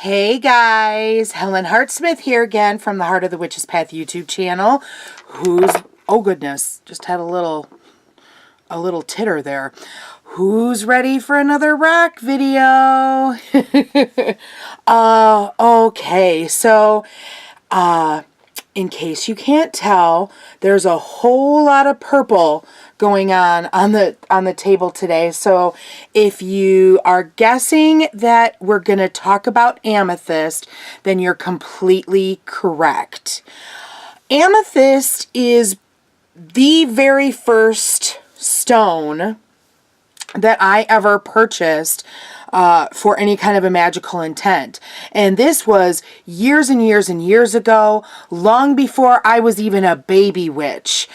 Hey guys, Helen Hartsmith here again from the Heart of the Witch's Path YouTube channel. Oh goodness, just had a little titter there. Who's ready for another rock video? Okay, so in case you can't tell, there's a whole lot of purple going on the table today. So if you are guessing that we're going to talk about amethyst, then you're completely correct. Amethyst is the very first stone that I ever purchased for any kind of a magical intent. And this was years and years and years ago, long before I was even a baby witch.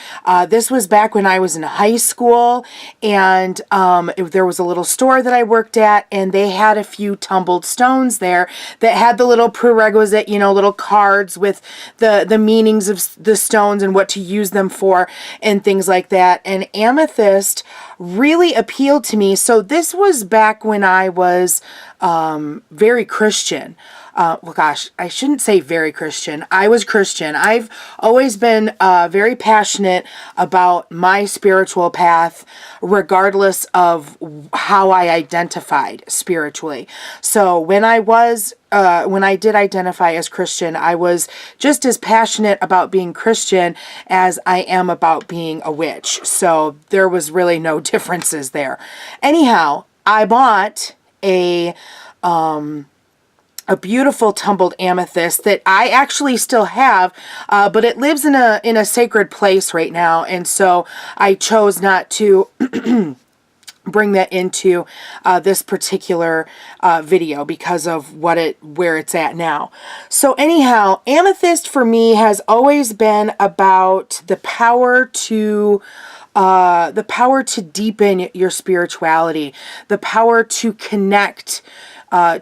This was back when I was in high school, and there was a little store that I worked at, and they had a few tumbled stones there that had the little prerequisite, little cards with the meanings of the stones and what to use them for and things like that. And amethyst really appealed to me. So this was back when I was very Christian. Well, gosh, I shouldn't say very Christian. I was Christian. I've always been very passionate about my spiritual path, regardless of how I identified spiritually. So when I did identify as Christian, I was just as passionate about being Christian as I am about being a witch. So there was really no differences there. Anyhow, I bought a beautiful tumbled amethyst that I actually still have, but it lives in a sacred place right now, and so I chose not to bring that into this particular video because of where it's at now. So anyhow, amethyst for me has always been about the power to deepen your spirituality, the power to connect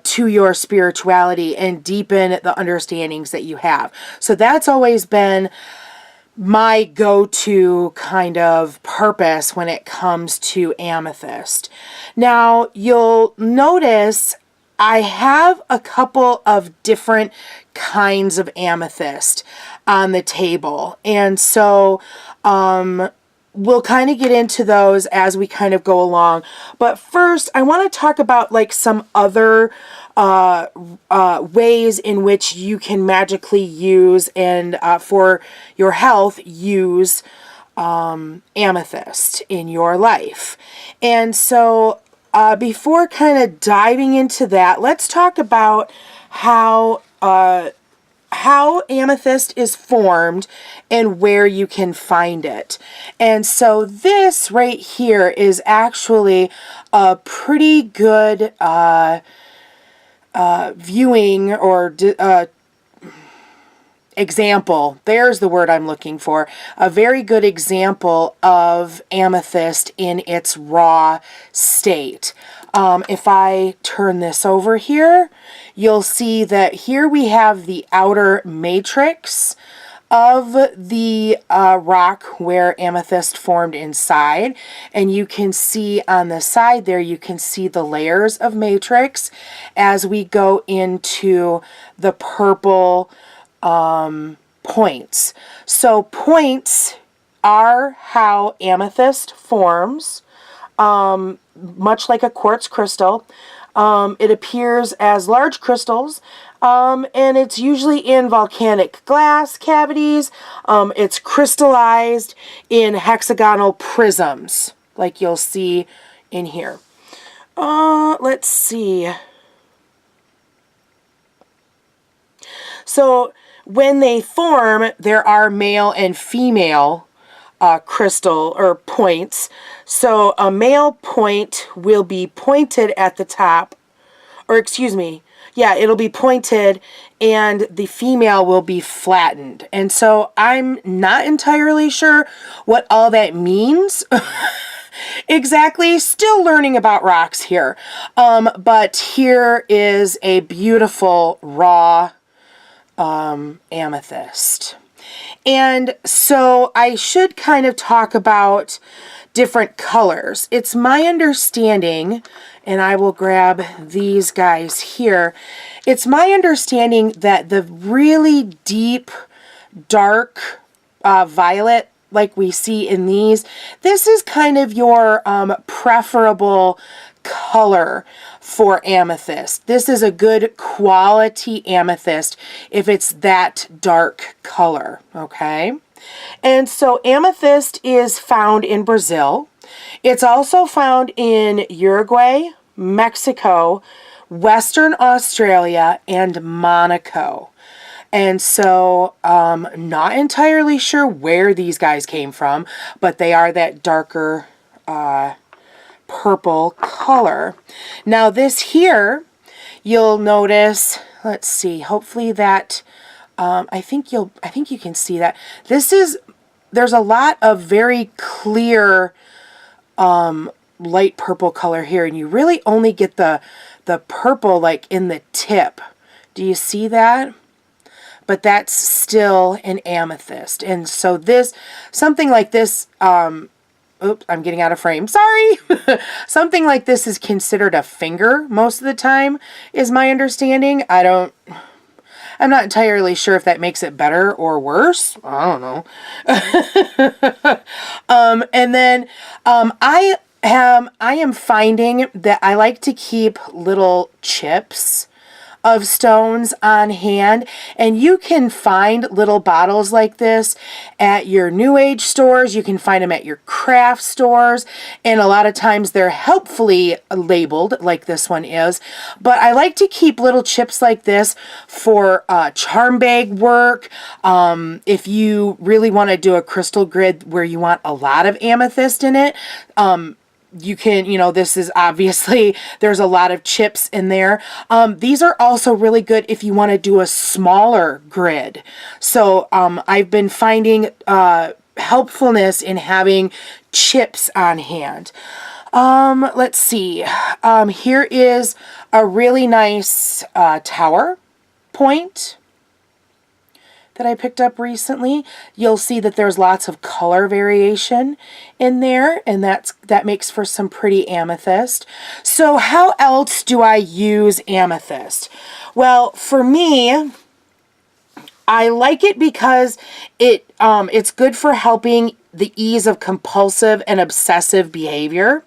to your spirituality and deepen the understandings that you have. So that's always been my go-to kind of purpose when it comes to amethyst. Now, you'll notice I have a couple of different kinds of amethyst on the table. And so, we'll kind of get into those as we kind of go along. But first, I want to talk about like some other ways in which you can magically use and for your health use amethyst in your life. And so before kind of diving into that, let's talk about how amethyst is formed and where you can find it. And so this right here is actually a pretty good viewing or example. There's the word I'm looking for. A very good example of amethyst in its raw state. If I turn this over here, you'll see that here we have the outer matrix of the rock where amethyst formed inside, and you can see on the side there, you can see the layers of matrix as we go into the purple points. So points are how amethyst forms, much like a quartz crystal. It appears as large crystals, and it's usually in volcanic glass cavities. It's crystallized in hexagonal prisms, like you'll see in here. Let's see. So when they form, there are male and female crystal or points. So a male point will be pointed at the top, or excuse me, yeah, it'll be pointed, and the female will be flattened. And so I'm not entirely sure what all that means exactly. Still learning about rocks here. But here is a beautiful raw amethyst. And so I should kind of talk about different colors. It's my understanding, and I will grab these guys here. It's my understanding that the really deep, dark violet, like we see in these, this is kind of your preferable color for amethyst. This is a good quality amethyst if it's that dark color, okay? And so amethyst is found in Brazil. It's also found in Uruguay, Mexico, Western Australia, and Monaco. And so, not entirely sure where these guys came from, but they are that darker purple color. Now this here, you'll notice, let's see, hopefully that, I think you can see that. There's a lot of very clear, light purple color here, and you really only get the purple like in the tip. Do you see that? But that's still an amethyst. And so something like this, oops, I'm getting out of frame. Sorry. Something like this is considered a finger most of the time, is my understanding. I'm not entirely sure if that makes it better or worse. I don't know. And then I am finding that I like to keep little chips of stones on hand, and you can find little bottles like this at your new age stores. You can find them at your craft stores, and a lot of times they're helpfully labeled like this one is. But I like to keep little chips like this for charm bag work. If you really want to do a crystal grid where you want a lot of amethyst in it, you can, this is obviously, there's a lot of chips in there. These are also really good if you want to do a smaller grid. So I've been finding helpfulness in having chips on hand. Let's see. Here is a really nice tower point that I picked up recently. You'll see that there's lots of color variation in there, and that makes for some pretty amethyst. So how else do I use amethyst? Well, for me, I like it because it's good for helping the ease of compulsive and obsessive behavior.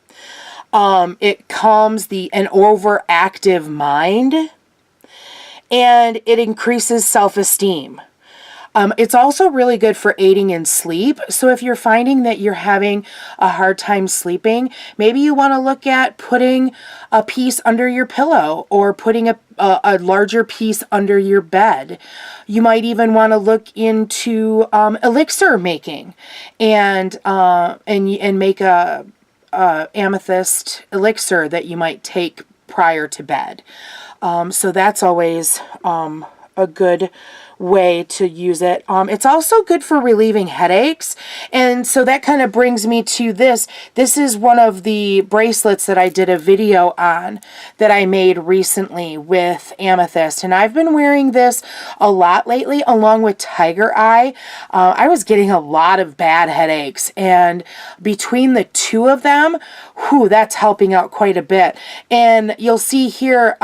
It calms an overactive mind, and it increases self-esteem. It's also really good for aiding in sleep. So if you're finding that you're having a hard time sleeping, maybe you want to look at putting a piece under your pillow, or putting a larger piece under your bed. You might even want to look into elixir making, and make a amethyst elixir that you might take prior to bed. So that's always a good way to use it. It's also good for relieving headaches, and so that kind of brings me to this. This is one of the bracelets that I did a video on that I made recently with amethyst, and I've been wearing this a lot lately along with tiger eye. I was getting a lot of bad headaches, and between the two of them, that's helping out quite a bit. And you'll see here,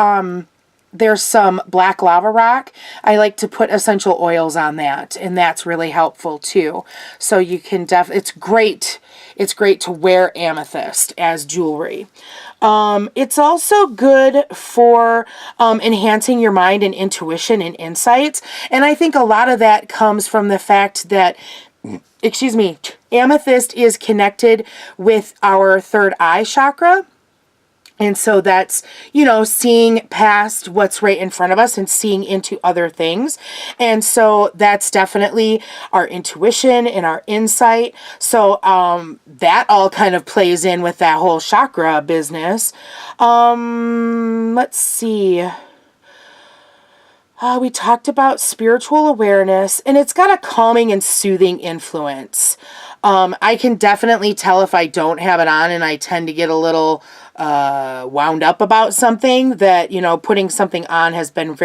there's some black lava rock. I like to put essential oils on that, and that's really helpful too. So you can it's great to wear amethyst as jewelry. It's also good for enhancing your mind and intuition and insights. And I think a lot of that comes from the fact that, amethyst is connected with our third eye chakra. And so that's, seeing past what's right in front of us and seeing into other things. And so that's definitely our intuition and our insight. So that all kind of plays in with that whole chakra business. Let's see. We talked about spiritual awareness, and it's got a calming and soothing influence. I can definitely tell if I don't have it on, and I tend to get a little wound up about something, that, you know, putting something on has been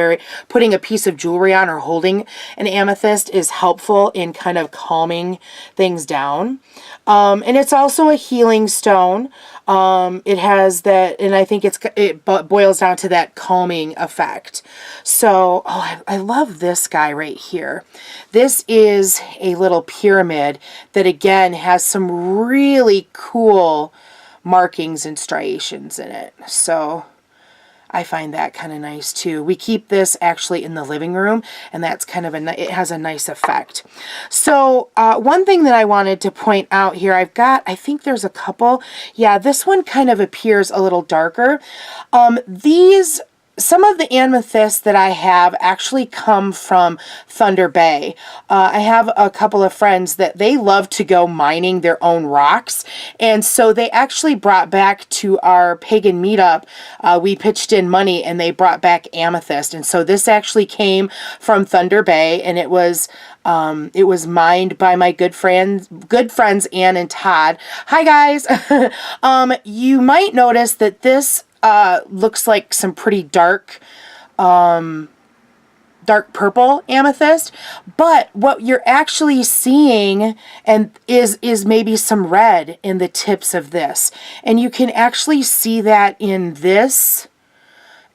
putting a piece of jewelry on or holding an amethyst is helpful in kind of calming things down. And it's also a healing stone. It has that, and I think it boils down to that calming effect. So, I love this guy right here. This is a little pyramid that again has some really cool markings and striations in it. So I find that kind of nice too. We keep this actually in the living room, and that's kind of it has a nice effect. So one thing that I wanted to point out here, I think there's a couple. Yeah, this one kind of appears a little darker. Some of the amethysts that I have actually come from Thunder Bay. I have a couple of friends that they love to go mining their own rocks. And so they actually brought back to our pagan meetup, we pitched in money and they brought back amethyst. And so this actually came from Thunder Bay, and it was mined by my good friends Ann and Todd. Hi guys. You might notice that this looks like some pretty dark purple amethyst, but what you're actually seeing is maybe some red in the tips of this, and you can actually see that in this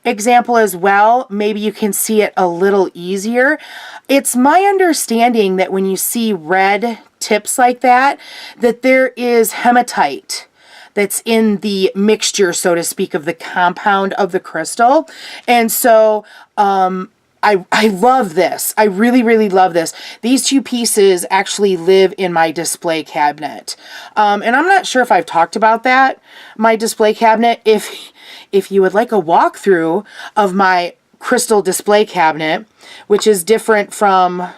example as well. Maybe you can see it a little easier. It's my understanding that when you see red tips like that there is hematite that's in the mixture, so to speak, of the compound of the crystal. And so I love this. I really, really love this. These two pieces actually live in my display cabinet. And I'm not sure if I've talked about that, my display cabinet. If you would like a walkthrough of my crystal display cabinet, which is different from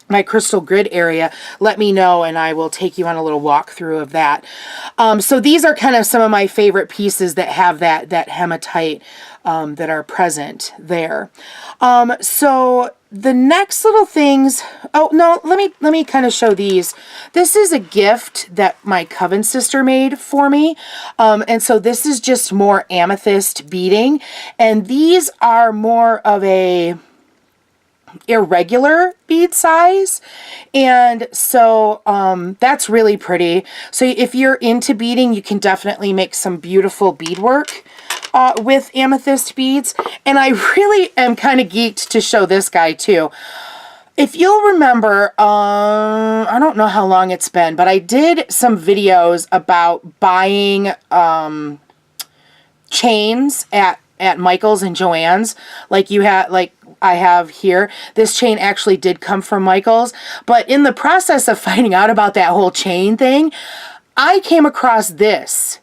my crystal grid area, let me know and I will take you on a little walkthrough of that. So these are kind of some of my favorite pieces that have that hematite that are present there. So the next little things, oh no, let me kind of show these. This is a gift that my coven sister made for me. And so this is just more amethyst beading, and these are more of a irregular bead size, and so that's really pretty. So if you're into beading, you can definitely make some beautiful beadwork with amethyst beads. And I really am kind of geeked to show this guy too. If you'll remember, I don't know how long it's been, but I did some videos about buying chains at Michael's and Joann's, like I have here. This chain actually did come from Michael's, but in the process of finding out about that whole chain thing, I came across this,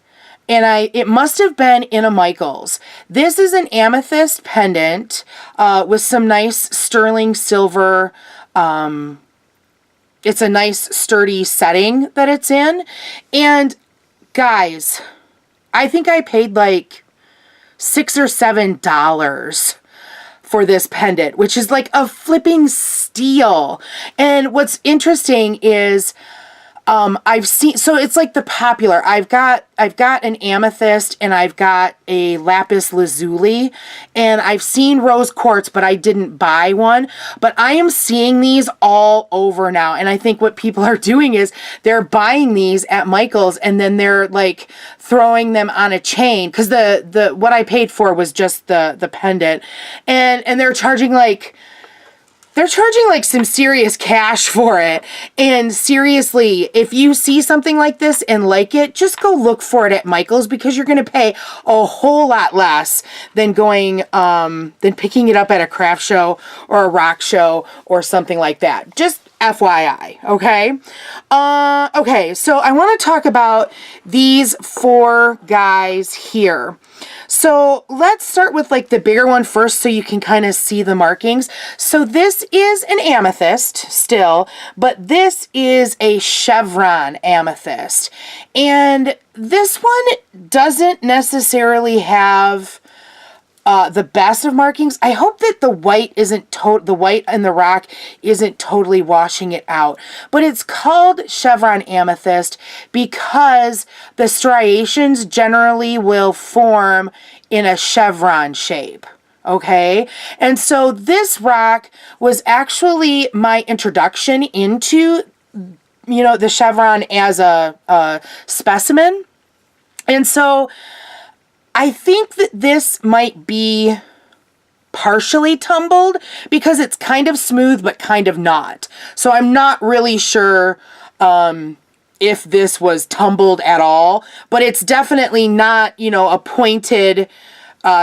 and it must have been in a Michael's. This is an amethyst pendant with some nice sterling silver. It's a nice sturdy setting that it's in, and guys, I think I paid like $6 or $7 for this pendant, which is like a flipping steal. And what's interesting is I've seen, so it's like the popular, I've got an amethyst and I've got a lapis lazuli, and I've seen rose quartz, but I didn't buy one. But I am seeing these all over now, and I think what people are doing is they're buying these at Michael's and then they're like throwing them on a chain, because the what I paid for was just the pendant, and they're charging like some serious cash for it. And seriously, if you see something like this and like it, just go look for it at Michael's, because you're going to pay a whole lot less than than picking it up at a craft show or a rock show or something like that. Just FYI, okay? Okay, so I want to talk about these four guys here. So let's start with like the bigger one first so you can kind of see the markings. So this is an amethyst still, but this is a chevron amethyst. And this one doesn't necessarily have the best of markings. I hope that the white the white in the rock isn't totally washing it out. But it's called chevron amethyst because the striations generally will form in a chevron shape. Okay, and so this rock was actually my introduction into, the chevron as a specimen. And so I think that this might be partially tumbled because it's kind of smooth but kind of not. So I'm not really sure if this was tumbled at all, but it's definitely not, a pointed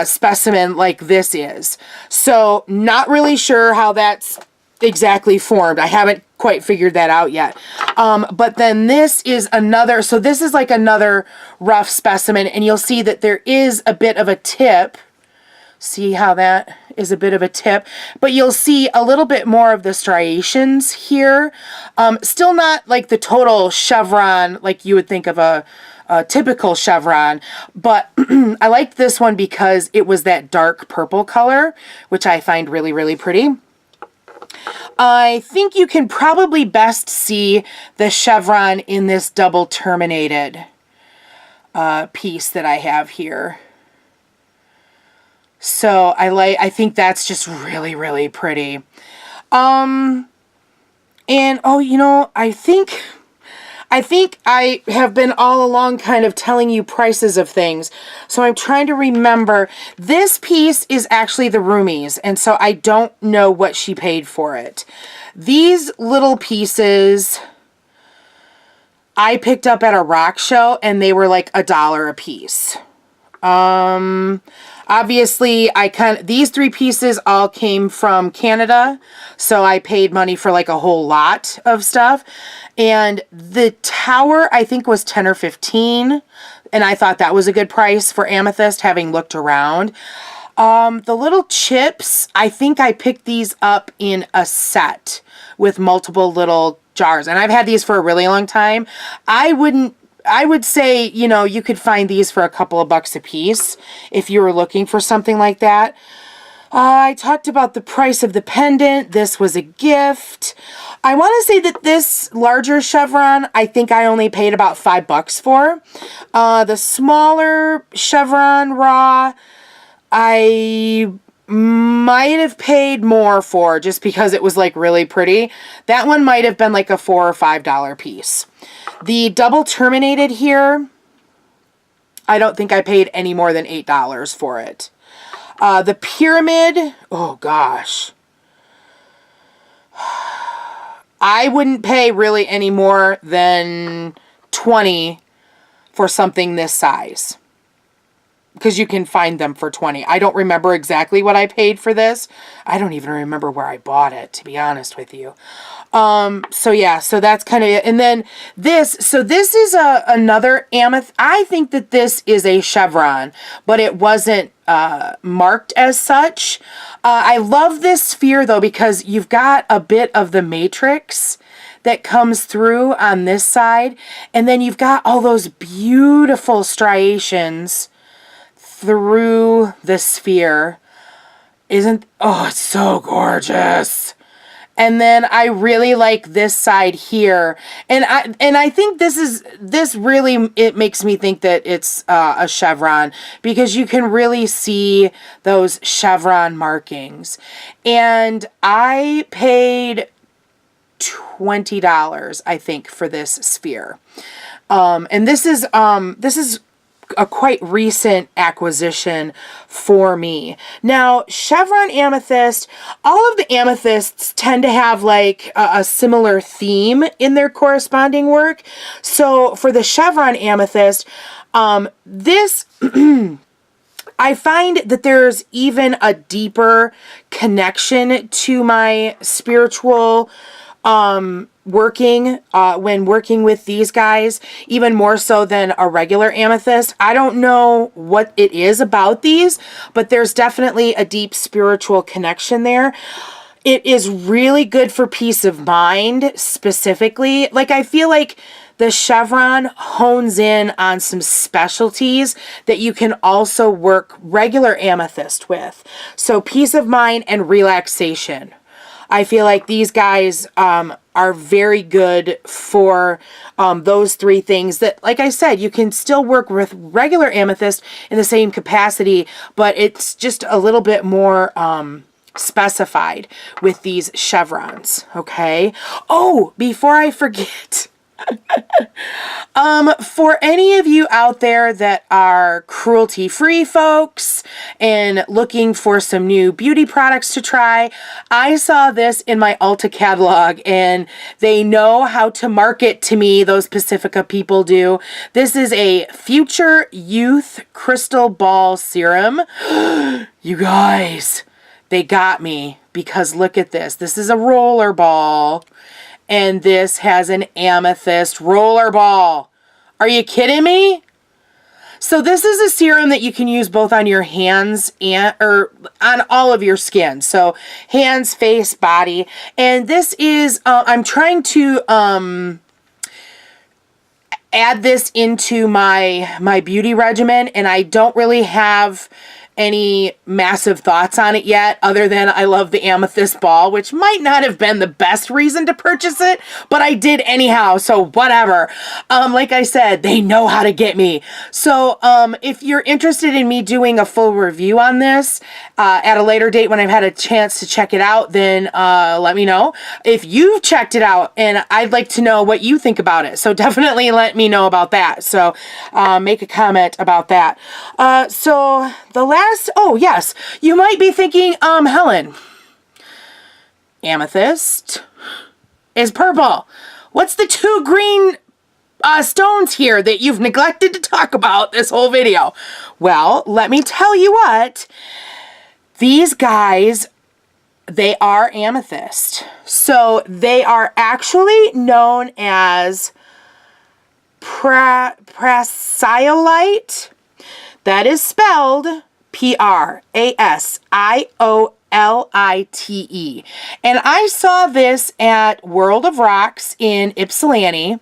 specimen like this is. So not really sure how that's exactly formed. I haven't quite figured that out yet. But then this is another, so this is like another rough specimen, and you'll see that there is a bit of a tip. See how that is a bit of a tip, but you'll see a little bit more of the striations here. Still not like the total chevron like you would think of a typical chevron, but I liked this one because it was that dark purple color, which I find really, really pretty. I think you can probably best see the chevron in this double terminated piece that I have here. So I think that's just really, really pretty. And I think I have been all along kind of telling you prices of things. So I'm trying to remember. This piece is actually the Rumi's, and so I don't know what she paid for it. These little pieces I picked up at a rock show, and they were like $1 a piece. Obviously, these 3 pieces all came from Canada, so I paid money for like a whole lot of stuff. And the tower, I think, was 10 or 15, and I thought that was a good price for amethyst, having looked around. The little chips, I think I picked these up in a set with multiple little jars, and I've had these for a really long time. I would say, you could find these for a couple of bucks a piece if you were looking for something like that. I talked about the price of the pendant. This was a gift. I want to say that this larger chevron, I think I only paid about $5 for. The smaller chevron raw, I might have paid more for just because it was like really pretty. That one might have been like a $4 or $5 piece. The double terminated here, I don't think I paid any more than $8 for it. The pyramid, oh gosh. I wouldn't pay really any more than $20 for something this size, because you can find them for $20. I don't remember exactly what I paid for this. I don't even remember where I bought it, to be honest with you. So yeah, so that's kind of it. And then this is another amethyst. I think that this is a chevron, but it wasn't marked as such. I love this sphere though, because you've got a bit of the matrix that comes through on this side, and then you've got all those beautiful striations through the sphere. It's so gorgeous. And then I really like this side here. And I think this really, it makes me think that it's a chevron, because you can really see those chevron markings. And I paid $20, I think, for this sphere. And this is a quite recent acquisition for me. Now, chevron amethyst, all of the amethysts tend to have like a similar theme in their corresponding work. So for the chevron amethyst, this I find that there's even a deeper connection to my spiritual working when working with these guys, even more so than a regular amethyst. I don't know what it is about these, but there's definitely a deep spiritual connection there. It is really good for peace of mind, specifically. Like, I feel like the chevron hones in on some specialties that you can also work regular amethyst with. So peace of mind and relaxation. I feel like these guys are very good for those three things that, like I said, you can still work with regular amethyst in the same capacity, but it's just a little bit more specified with these chevrons, okay? Oh, before I forget, for any of you out there that are cruelty-free folks and looking for some new beauty products to try, I saw this in my Ulta catalog, and they know how to market to me, those Pacifica people do. This is a Future Youth Crystal Ball Serum. You guys, they got me, because look at this. This is a roller ball. And this has an amethyst roller ball. Are you kidding me? So this is a serum that you can use both on your hands and or on all of your skin. So hands, face, body. And this is, I'm trying to add this into my beauty regimen, and I don't really have any massive thoughts on it yet, other than I love the amethyst ball, which might not have been the best reason to purchase it, but I did anyhow, so whatever. Like I said, they know how to get me. So if you're interested in me doing a full review on this at a later date when I've had a chance to check it out, then let me know. If you've checked it out, and I'd like to know what you think about it, so definitely let me know about that. So make a comment about that. So the last, oh yes, you might be thinking, Helen, amethyst is purple. What's the two green stones here that you've neglected to talk about this whole video? Well, let me tell you what, these guys, they are amethyst. So they are actually known as prasiolite. That is spelled Prasiolite. And I saw this at World of Rocks in Ypsilanti,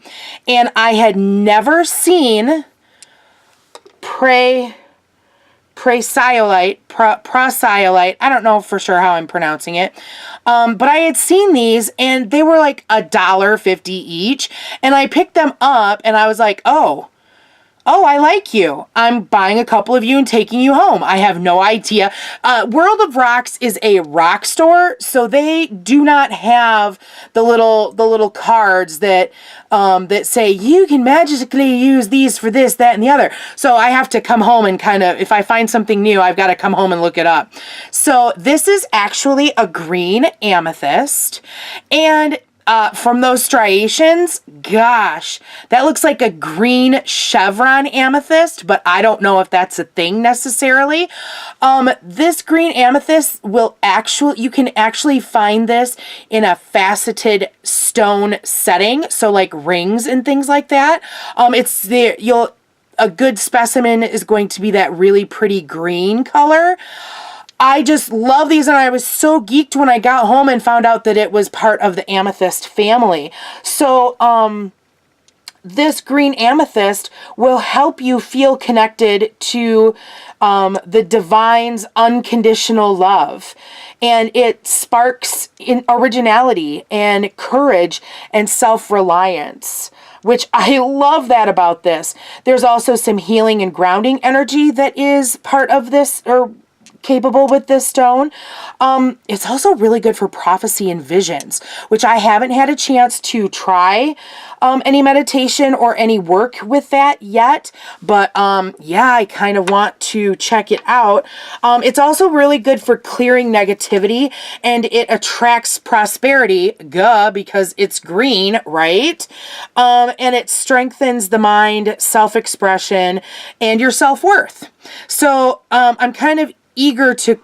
and I had never seen prasiolite, I don't know for sure how I'm pronouncing it, but I had seen these, and they were like $1.50 each, and I picked them up, and I was like, oh, I like you. I'm buying a couple of you and taking you home. I have no idea. World of Rocks is a rock store, so they do not have the little cards that that say you can magically use these for this, that, and the other. So I have to come home and kind of, if I find something new, I've got to come home and look it up. So this is actually a green amethyst, and from those striations, gosh, that looks like a green chevron amethyst, but I don't know if that's a thing necessarily. This green amethyst will you can actually find this in a faceted stone setting, so like rings and things like that. A good specimen is going to be that really pretty green color. I just love these, and I was so geeked when I got home and found out that it was part of the amethyst family. So, this green amethyst will help you feel connected to the divine's unconditional love. And it sparks in originality and courage and self-reliance, which I love that about this. There's also some healing and grounding energy that is part of this, or capable with this stone. It's also really good for prophecy and visions, which I haven't had a chance to try any meditation or any work with that yet, but yeah, I kind of want to check it out. It's also really good for clearing negativity, and it attracts prosperity, because it's green, right? And it strengthens the mind, self-expression, and your self-worth. So I'm kind of eager to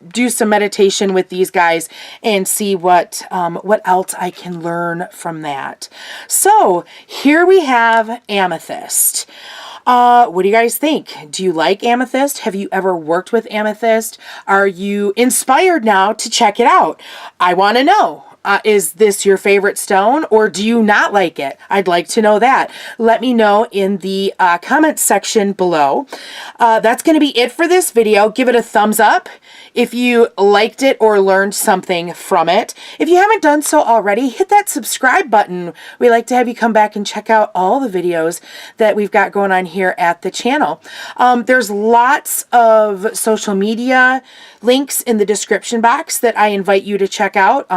do some meditation with these guys and see what else I can learn from that. So here we have amethyst. What do you guys think? Do you like amethyst? Have you ever worked with amethyst? Are you inspired now to check it out? I want to know. Is this your favorite stone, or do you not like it? I'd like to know that. Let me know in the comments section below. That's going to be it for this video. Give it a thumbs up if you liked it or learned something from it. If you haven't done so already, hit that subscribe button. We like to have you come back and check out all the videos that we've got going on here at the channel. There's lots of social media links in the description box that I invite you to check out.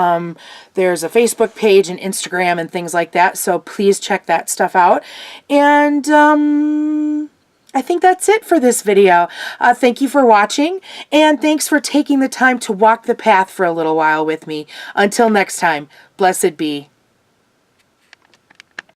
There's a Facebook page and Instagram and things like that, so please check that stuff out. And I think that's it for this video. Thank you for watching, and thanks for taking the time to walk the path for a little while with me. Until next time, blessed be.